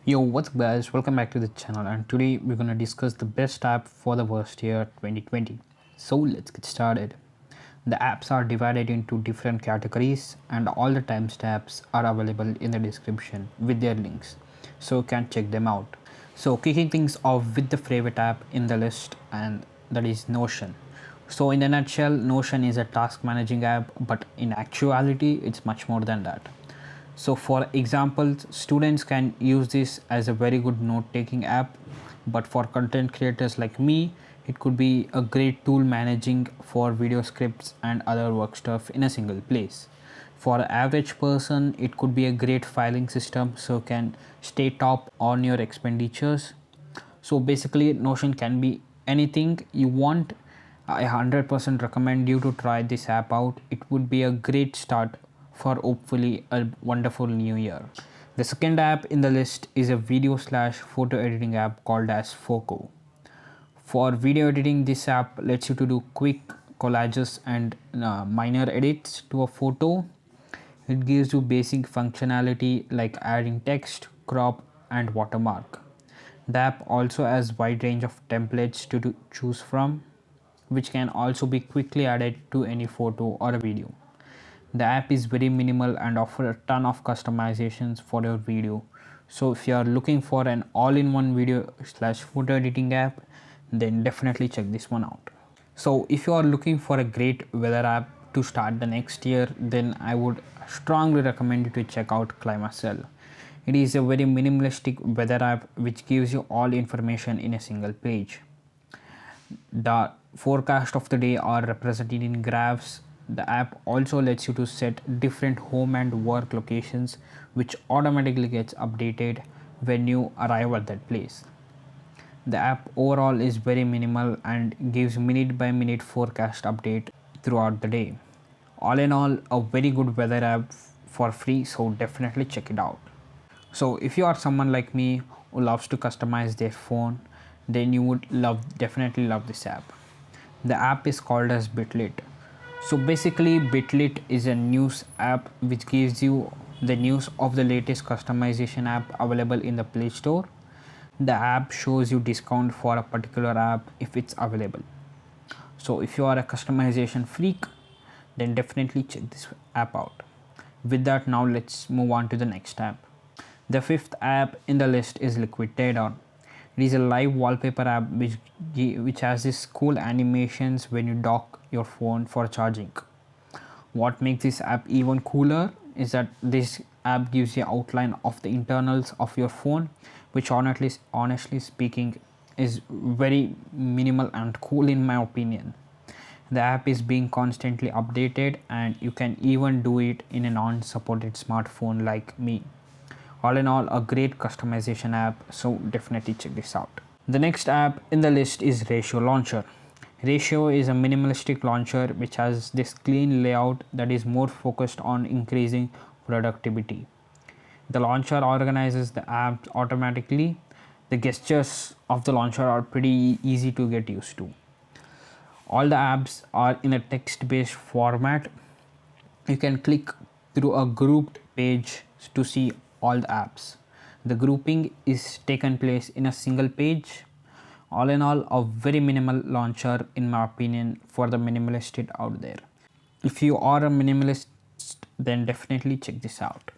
Yo, what's up guys, welcome back to the channel, and today we're gonna discuss the best app for the worst year 2020. So let's get started. The apps are divided into different categories and all the timestamps are available in the description with their links, so you can check them out. So kicking things off with the favorite app in the list, and that is Notion. So in a nutshell, Notion is a task managing app, but in actuality it's much more than that. So for example, students can use this as a very good note-taking app, but for content creators like me, it could be a great tool managing for video scripts and other work stuff in a single place. For an average person, it could be a great filing system, so you can stay top on your expenditures. So basically, Notion can be anything you want. I 100% recommend you to try this app out. It would be a great start for hopefully a wonderful new year. The second app in the list is a video/photo editing app called as Foco. For video editing, this app lets you to do quick collages and minor edits to a photo. It gives you basic functionality like adding text, crop and watermark. The app also has wide range of templates to choose from, which can also be quickly added to any photo or a video. The app is very minimal and offers a ton of customizations for your video. So if you are looking for an all-in-one video/photo editing app, then definitely check this one out. So if you are looking for a great weather app to start the next year, then I would strongly recommend you to check out climacell. It is a very minimalistic weather app which gives you all information in a single page. The forecast of the day are represented in graphs. The app also lets you to set different home and work locations, which automatically gets updated when you arrive at that place. The app overall is very minimal and gives minute by minute forecast update throughout the day. All in all, a very good weather app for free, so definitely check it out. So if you are someone like me who loves to customize their phone, then you would definitely love this app. The app is called as bitlit. So basically, bitlit is a news app which gives you the news of the latest customization app available in the Play Store. The app shows you discount for a particular app if it's available. So if you are a customization freak, then definitely check this app out. With that, now let's move on to the next app. The fifth app in the list is Liquid Teardown. It is a live wallpaper app which has these cool animations when you dock your phone for charging. What makes this app even cooler is that this app gives you outline of the internals of your phone, which honestly speaking is very minimal and cool in my opinion. The app is being constantly updated and you can even do it in a non-supported smartphone like me. All in all, a great customization app, so definitely check this out. The next app in the list is Ratio Launcher. Ratio is a minimalistic launcher which has this clean layout that is more focused on increasing productivity. The launcher organizes the apps automatically. The gestures of the launcher are pretty easy to get used to. All the apps are in a text-based format. You can click through a grouped page to see all the apps. The grouping is taken place in a single page. All in all, a very minimal launcher in my opinion for the minimalist out there. If you are a minimalist, then definitely check this out.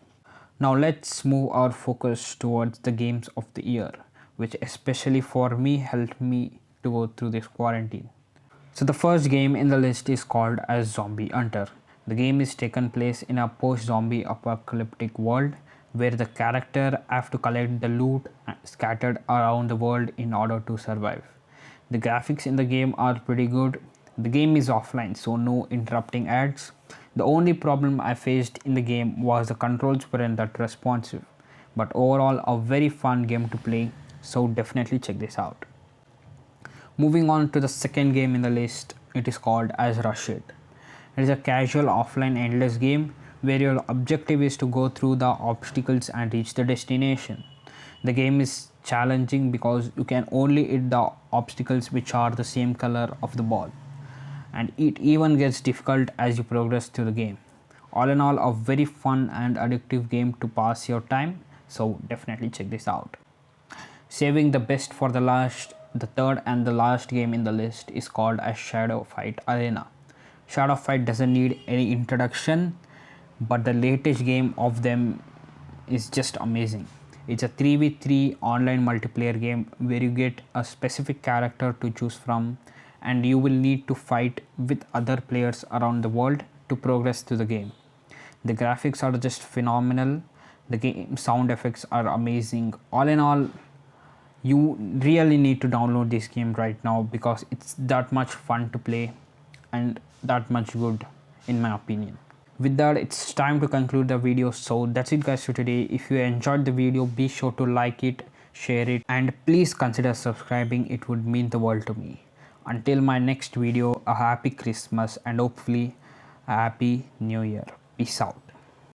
Now let's move our focus towards the games of the year, which especially for me helped me to go through this quarantine. So the first game in the list is called as Zombie Hunter. The game is taken place in a post-zombie apocalyptic world where the character have to collect the loot scattered around the world in order to survive. The graphics in the game are pretty good. The game is offline, so no interrupting ads. The only problem I faced in the game was the controls weren't that responsive, but overall a very fun game to play, so definitely check this out. Moving on to the second game in the list, it is called as Rush It. It is a casual offline endless game where your objective is to go through the obstacles and reach the destination. The game is challenging because you can only hit the obstacles which are the same color of the ball, and it even gets difficult as you progress through the game. All in all, a very fun and addictive game to pass your time, so definitely check this out. Saving the best for the last, the third and the last game in the list is called as Shadow Fight Arena. Shadow Fight doesn't need any introduction, but the latest game of them is just amazing. It's a 3v3 online multiplayer game where you get a specific character to choose from, and you will need to fight with other players around the world to progress through the game. The graphics are just phenomenal, the game sound effects are amazing. All in all, you really need to download this game right now because it's that much fun to play and that much good in my opinion. With that, it's time to conclude the video. So that's it guys for today. If you enjoyed the video, be sure to like it, share it, and please consider subscribing. It would mean the world to me. Until my next video, a happy Christmas and hopefully a happy new year. Peace out.